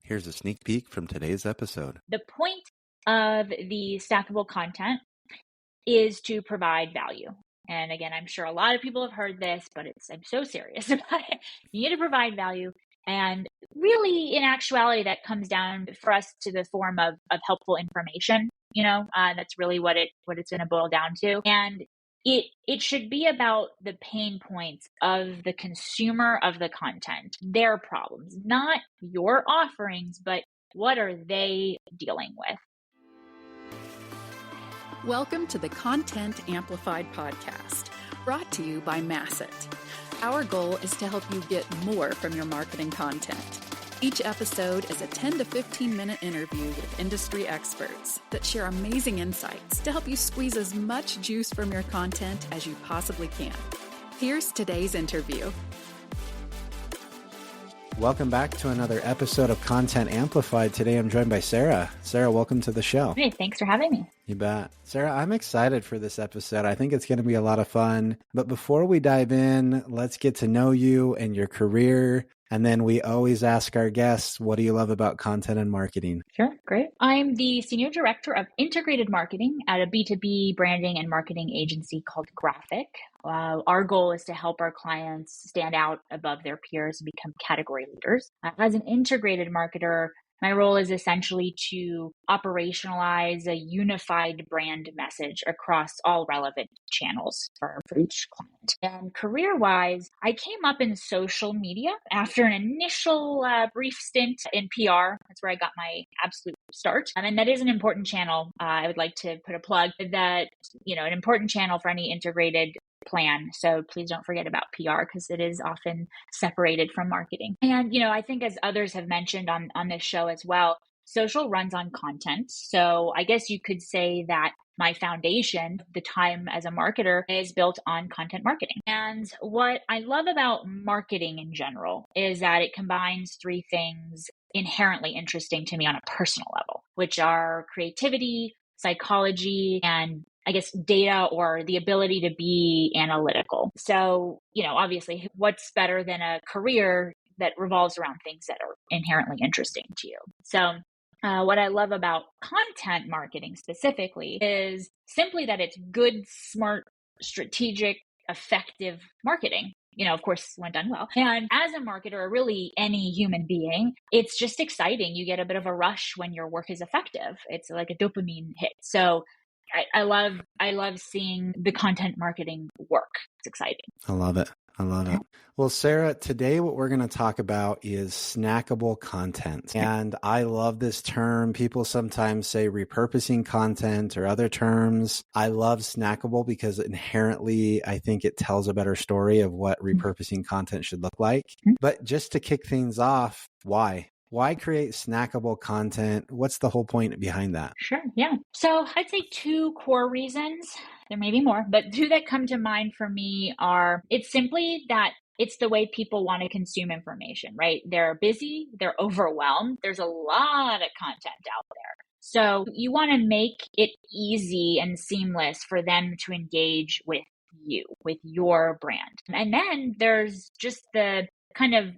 Here's a sneak peek from today's episode. The point of the stackable content is to provide value. And again, I'm sure a lot of people have heard this, but I'm so serious about it. You need to provide value. And really, in actuality, that comes down for us to the form of helpful information. That's really what it's going to boil down to. And it should be about the pain points of the consumer of the content, their problems, not your offerings, but what are they dealing with? Welcome to the Content Amplified podcast, brought to you by Masset. Our goal is to help you get more from your marketing content. Each episode is a 10 to 15 minute interview with industry experts that share amazing insights to help you squeeze as much juice from your content as you possibly can. Here's today's interview. Welcome back to another episode of Content Amplified. Today I'm joined by Sarah. Sarah, welcome to the show. Hey, thanks for having me. You bet. Sarah, I'm excited for this episode. I think it's going to be a lot of fun. But before we dive in, let's get to know you and your career. And then we always ask our guests, what do you love about content and marketing? Sure, great. I'm the Senior Director of Integrated Marketing at a B2B branding and marketing agency called Graphic. Our goal is to help our clients stand out above their peers and become category leaders. As an integrated marketer, my role is essentially to operationalize a unified brand message across all relevant channels for each client. And career-wise, I came up in social media after an initial brief stint in PR. That's where I got my absolute start. And that is an important channel. I would like to put a plug that, an important channel for any integrated plan. So please don't forget about PR because it is often separated from marketing. And, I think as others have mentioned on this show as well, social runs on content. So I guess you could say that my foundation, the time as a marketer, is built on content marketing. And what I love about marketing in general is that it combines three things inherently interesting to me on a personal level, which are creativity, psychology, and I guess data or the ability to be analytical. So, obviously, what's better than a career that revolves around things that are inherently interesting to you? So what I love about content marketing specifically is simply that it's good, smart, strategic, effective marketing. Of course, when done well. And as a marketer, or really any human being, it's just exciting. You get a bit of a rush when your work is effective. It's like a dopamine hit. So I love seeing the content marketing work. It's exciting. I love it. Well, Sarah, today what we're going to talk about is snackable content. And I love this term. People sometimes say repurposing content or other terms. I love snackable because inherently I think it tells a better story of what repurposing content should look like. But just to kick things off, why? Why create snackable content? What's the whole point behind that? Sure. Yeah. So I'd say two core reasons. There may be more, but two that come to mind for me are it's simply that it's the way people want to consume information, right? They're busy, they're overwhelmed. There's a lot of content out there. So you want to make it easy and seamless for them to engage with you, with your brand. And then there's just the kind of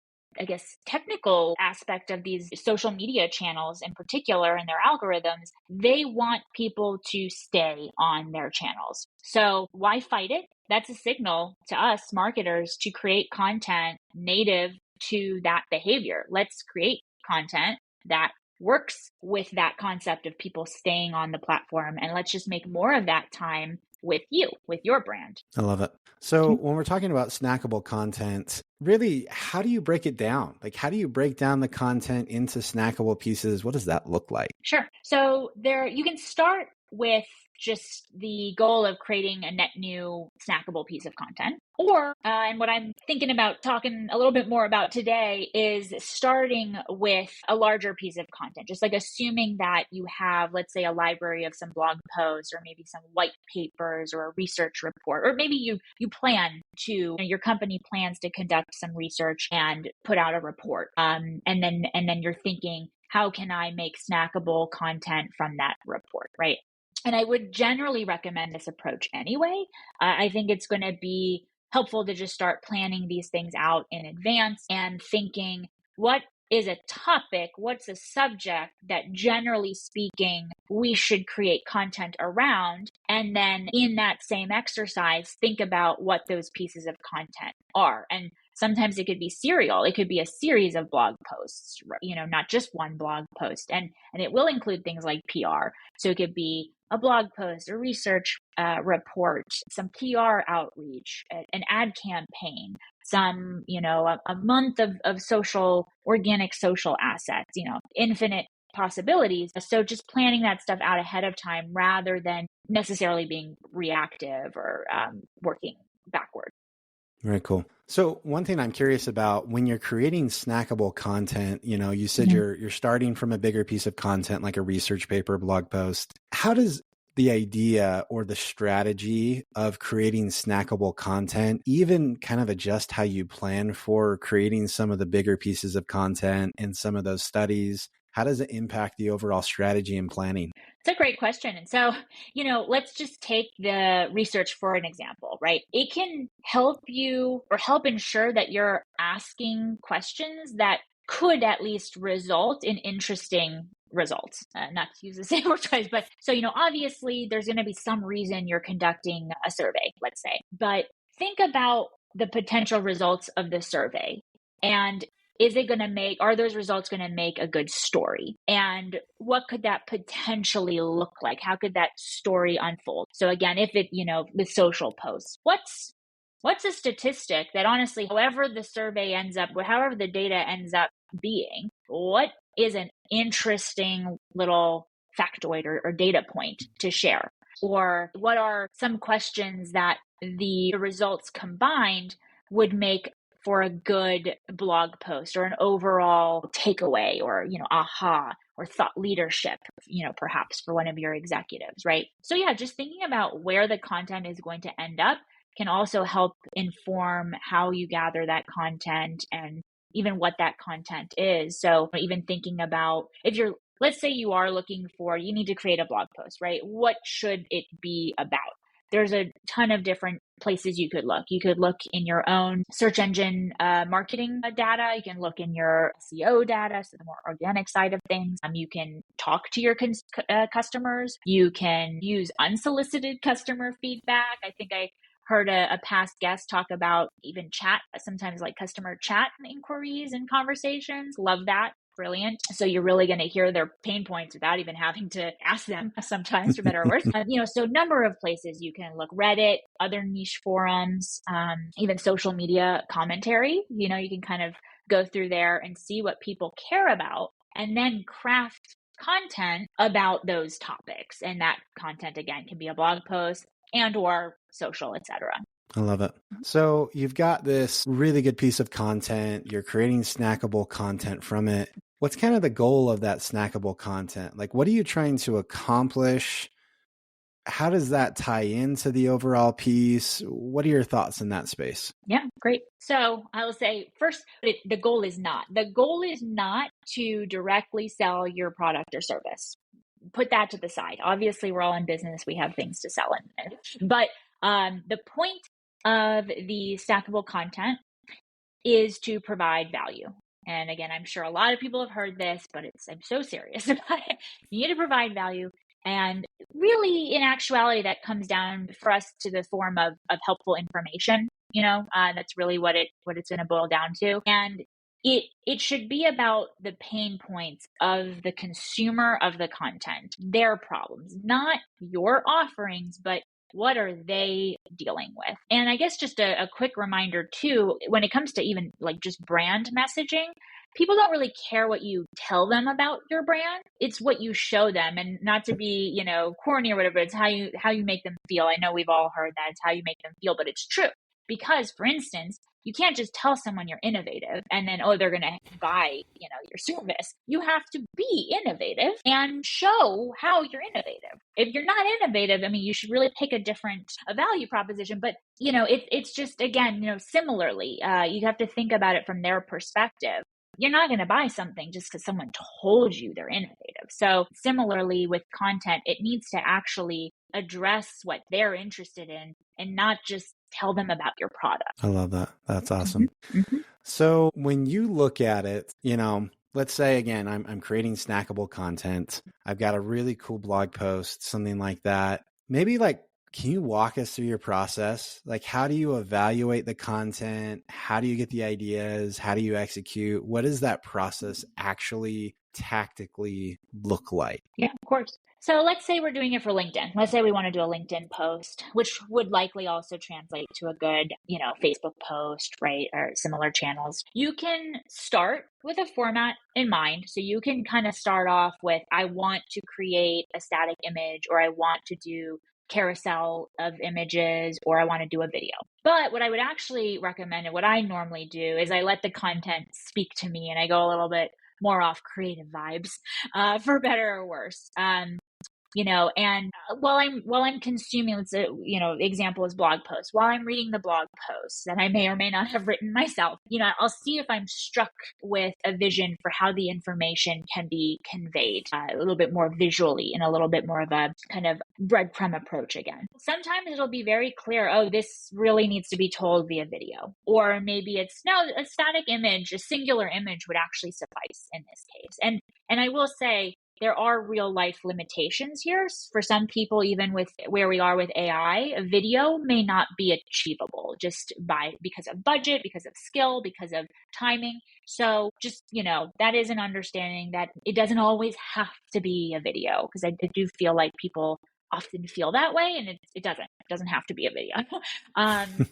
technical aspect of these social media channels in particular and their algorithms. They want people to stay on their channels. So why fight it? That's a signal to us marketers to create content native to that behavior. Let's create content that works with that concept of people staying on the platform. And let's just make more of that time with you, with your brand. I love it. So when we're talking about snackable content, really, how do you break it down? Like, how do you break down the content into snackable pieces? What does that look like? Sure. So you can start with just the goal of creating a net new snackable piece of content. Or, and what I'm thinking about talking a little bit more about today is starting with a larger piece of content, just like assuming that you have, let's say, a library of some blog posts or maybe some white papers or a research report, or maybe you plan to, your company plans to conduct some research and put out a report. And then you're thinking, how can I make snackable content from that report, right? And I would generally recommend this approach anyway. I think it's going to be helpful to just start planning these things out in advance and thinking, what is a topic? What's a subject that generally speaking, we should create content around? And then in that same exercise, think about what those pieces of content are. And sometimes it could be serial. It could be a series of blog posts, not just one blog post. And it will include things like PR. So it could be a blog post, a research report, some PR outreach, an ad campaign, some, a month of organic social assets, infinite possibilities. So just planning that stuff out ahead of time rather than necessarily being reactive or working backward. Very cool. So one thing I'm curious about, when you're creating snackable content, you said you're starting from a bigger piece of content like a research paper, blog post. How does the idea or the strategy of creating snackable content even kind of adjust how you plan for creating some of the bigger pieces of content and some of those studies? How does it impact the overall strategy and planning? It's a great question. And so, let's just take the research for an example, right? It can help you or help ensure that you're asking questions that could at least result in interesting results. Not to use the same word twice, but so, obviously there's going to be some reason you're conducting a survey, let's say, but think about the potential results of the survey. And are those results going to make a good story? And what could that potentially look like? How could that story unfold? So again, if it, with social posts, what's a statistic that honestly, however the survey ends up, however the data ends up being, what is an interesting little factoid or data point to share? Or what are some questions that the results combined would make for a good blog post or an overall takeaway or, aha or thought leadership, perhaps for one of your executives, right? So yeah, just thinking about where the content is going to end up can also help inform how you gather that content and even what that content is. So even thinking about let's say you need to create a blog post, right? What should it be about? There's a ton of different places you could look. You could look in your own search engine marketing data. You can look in your SEO data, so the more organic side of things. You can talk to your customers. You can use unsolicited customer feedback. I think I heard a past guest talk about even chat, sometimes like customer chat inquiries and conversations. Love that. Brilliant. So you're really going to hear their pain points without even having to ask them sometimes, for better or worse. So a number of places you can look: Reddit, other niche forums, even social media commentary. You can kind of go through there and see what people care about and then craft content about those topics. And that content, again, can be a blog post and or social, etc. I love it. So you've got this really good piece of content. You're creating snackable content from it. What's kind of the goal of that snackable content? Like, what are you trying to accomplish? How does that tie into the overall piece? What are your thoughts in that space? Yeah, great. So I will say first, the goal is not to directly sell your product or service. Put that to the side. Obviously, we're all in business. We have things to sell. But the point of the stackable content is to provide value. And again, I'm sure a lot of people have heard this, but I'm so serious about it. You need to provide value. And really, in actuality, that comes down for us to the form of helpful information. That's really what it's going to boil down to. And it should be about the pain points of the consumer of the content, their problems, not your offerings, but what are they dealing with? And I guess just a quick reminder too, when it comes to even like just brand messaging, people don't really care what you tell them about your brand. It's what you show them, and not to be, corny or whatever. It's how you make them feel. I know we've all heard that. It's how you make them feel, but it's true. Because, for instance, you can't just tell someone you're innovative and then, they're going to buy, your service. You have to be innovative and show how you're innovative. If you're not innovative, you should really pick a value proposition. But, it's just, again, similarly, you have to think about it from their perspective. You're not going to buy something just because someone told you they're innovative. So similarly with content, it needs to actually address what they're interested in and not just tell them about your product. I love that. That's awesome. Mm-hmm. So when you look at it, let's say again, I'm creating snackable content. I've got a really cool blog post, something like that. Maybe like, can you walk us through your process? Like, how do you evaluate the content? How do you get the ideas? How do you execute? What does that process actually tactically look like? Yeah, of course. So let's say we're doing it for LinkedIn. Let's say we want to do a LinkedIn post, which would likely also translate to a good, Facebook post, right? Or similar channels. You can start with a format in mind. So you can kind of start off with, I want to create a static image, or I want to do carousel of images, or I want to do a video. But what I would actually recommend, and what I normally do, is I let the content speak to me, and I go a little bit more off creative vibes, for better or worse. And while I'm consuming, let's say, example is blog posts. While I'm reading the blog posts that I may or may not have written myself, I'll see if I'm struck with a vision for how the information can be conveyed a little bit more visually, in a little bit more of a kind of breadcrumb approach again. Sometimes it'll be very clear, oh, this really needs to be told via video. Or maybe it's, no, a static image, a singular image would actually suffice in this case. And I will say, there are real life limitations here. For some people, even with where we are with AI, a video may not be achievable because of budget, because of skill, because of timing. So just, that is an understanding that it doesn't always have to be a video, because I do feel like people often feel that way, and it doesn't have to be a video. And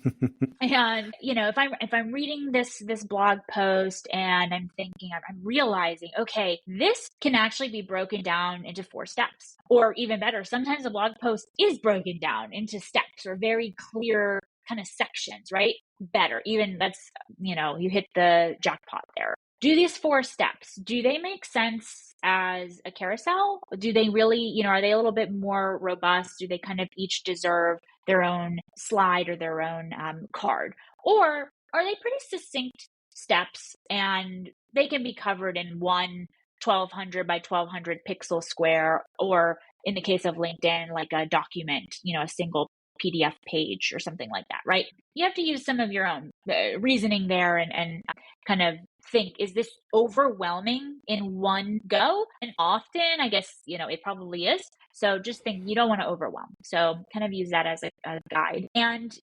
if I'm reading this blog post and I'm thinking, I'm realizing, okay, this can actually be broken down into 4 steps, or even better, sometimes a blog post is broken down into steps or very clear kind of sections, right? Better, even that's, you hit the jackpot there. Do these 4 steps, do they make sense as a carousel? Do they really, are they a little bit more robust? Do they kind of each deserve their own slide or their own card? Or are they pretty succinct steps and they can be covered in one 1200 by 1200 pixel square, or in the case of LinkedIn, like a document, a single PDF page or something like that, right? You have to use some of your own reasoning there and kind of think, is this overwhelming in one go? And often, I guess, it probably is. So just think, you don't want to overwhelm. So kind of use that as a guide. And,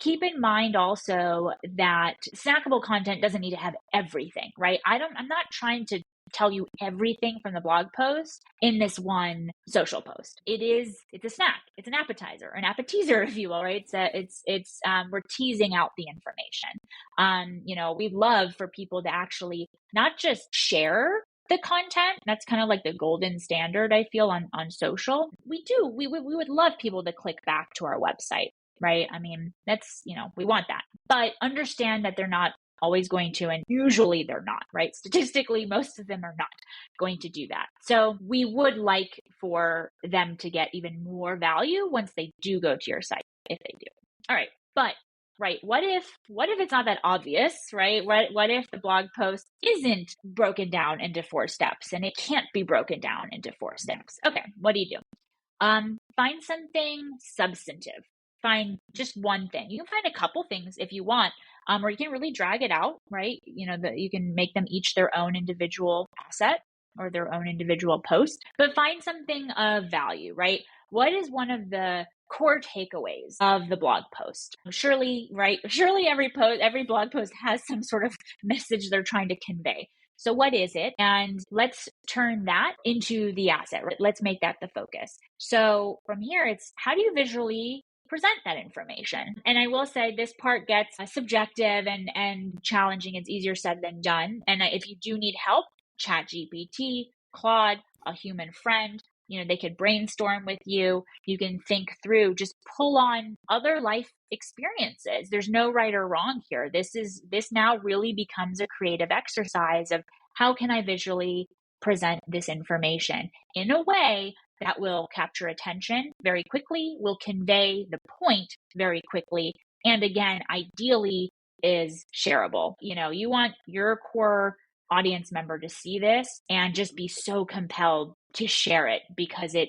keep in mind also that snackable content doesn't need to have everything, right? I'm not trying to tell you everything from the blog post in this one social post. It's a snack, it's an appetizer, an appetizer, if you will, right? We're teasing out the information. We'd love for people to actually not just share the content. That's kind of like the golden standard, I feel, on social. We would love people to click back to our website, right? I mean, that's, we want that, but understand that they're not always going to, and usually they're not, right? Statistically, most of them are not going to do that. So we would like for them to get even more value once they do go to your site, if they do. All right, but right, what if it's not that obvious, right? What if the blog post isn't broken down into 4 steps, and it can't be broken down into 4 steps? Okay, what do? Find something substantive. Find just one thing. You can find a couple things if you want, or you can really drag it out, right? You can make them each their own individual asset or their own individual post, but find something of value, right? What is one of the core takeaways of the blog post? Surely every blog post has some sort of message they're trying to convey. So what is it? And let's turn that into the asset, right? Let's make that the focus. So from here, it's, how do you visually present that information? And I will say, this part gets subjective and challenging. It's easier said than done. And if you do need help, ChatGPT, Claude, a human friend, they could brainstorm with you. You can think through, just pull on other life experiences. There's no right or wrong here. This now really becomes a creative exercise of, how can I visually present this information in a way that will capture attention very quickly, will convey the point very quickly, and again, ideally is shareable. You want your core audience member to see this and just be so compelled to share it, because it,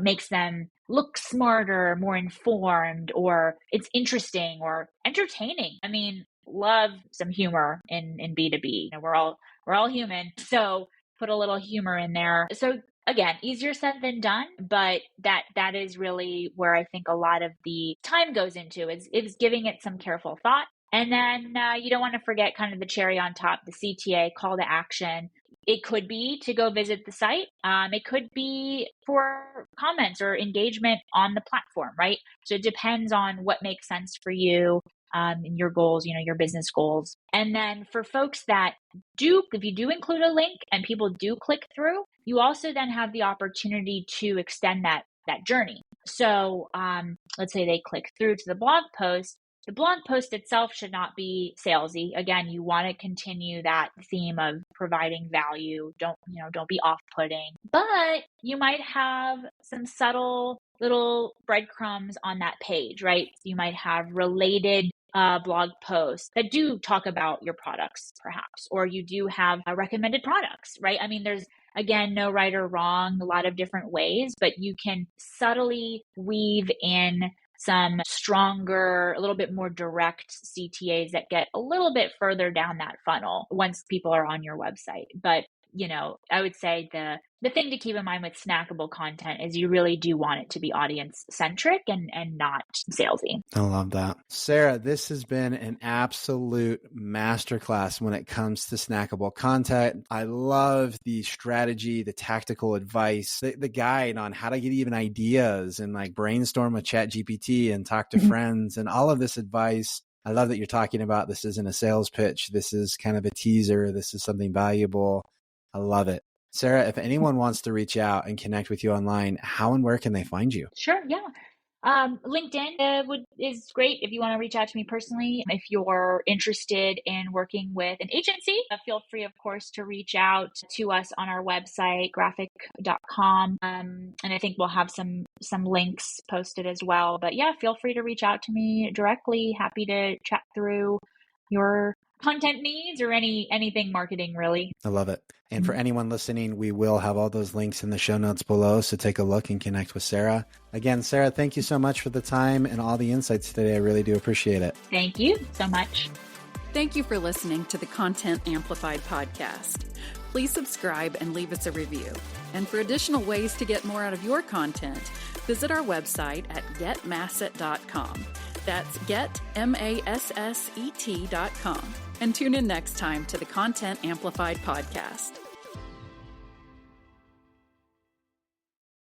makes them look smarter, more informed, or it's interesting or entertaining. I mean, love some humor in B2B. We're all human. So put a little humor in there. So again, easier said than done, but that is really where I think a lot of the time goes into is giving it some careful thought. And then you don't want to forget kind of the cherry on top, the CTA, call to action. It could be to go visit the site. It could be for comments or engagement on the platform, right? So it depends on what makes sense for you and your goals, your business goals. And then for folks that if you do include a link and people do click through, you also then have the opportunity to extend that journey. So let's say they click through to the blog post. The blog post itself should not be salesy. Again, you want to continue that theme of providing value. Don't be off-putting. But you might have some subtle little breadcrumbs on that page, right? You might have related blog posts that do talk about your products, perhaps, or you do have recommended products, right? I mean, there's, again, no right or wrong, a lot of different ways, but you can subtly weave in some stronger, a little bit more direct CTAs that get a little bit further down that funnel once people are on your website. But, I would say the thing to keep in mind with snackable content is you really do want it to be audience centric and not salesy. I love that. Sarah, this has been an absolute masterclass when it comes to snackable content. I love the strategy, the tactical advice, the guide on how to get even ideas and like brainstorm with ChatGPT and talk to friends and all of this advice. I love that you're talking about this isn't a sales pitch. This is kind of a teaser. This is something valuable. I love it. Sarah, if anyone wants to reach out and connect with you online, how and where can they find you? Sure. Yeah. LinkedIn is great if you want to reach out to me personally. If you're interested in working with an agency, feel free, of course, to reach out to us on our website, graphic.com. And I think we'll have some links posted as well. But yeah, feel free to reach out to me directly. Happy to chat through your content needs or anything marketing, really. I love it. And for anyone listening, we will have all those links in the show notes below. So take a look and connect with Sarah. Again, Sarah, thank you so much for the time and all the insights today. I really do appreciate it. Thank you so much. Thank you for listening to the Content Amplified podcast. Please subscribe and leave us a review. And for additional ways to get more out of your content, visit our website at getmasset.com. That's getmasset.com. And tune in next time to the Content Amplified podcast.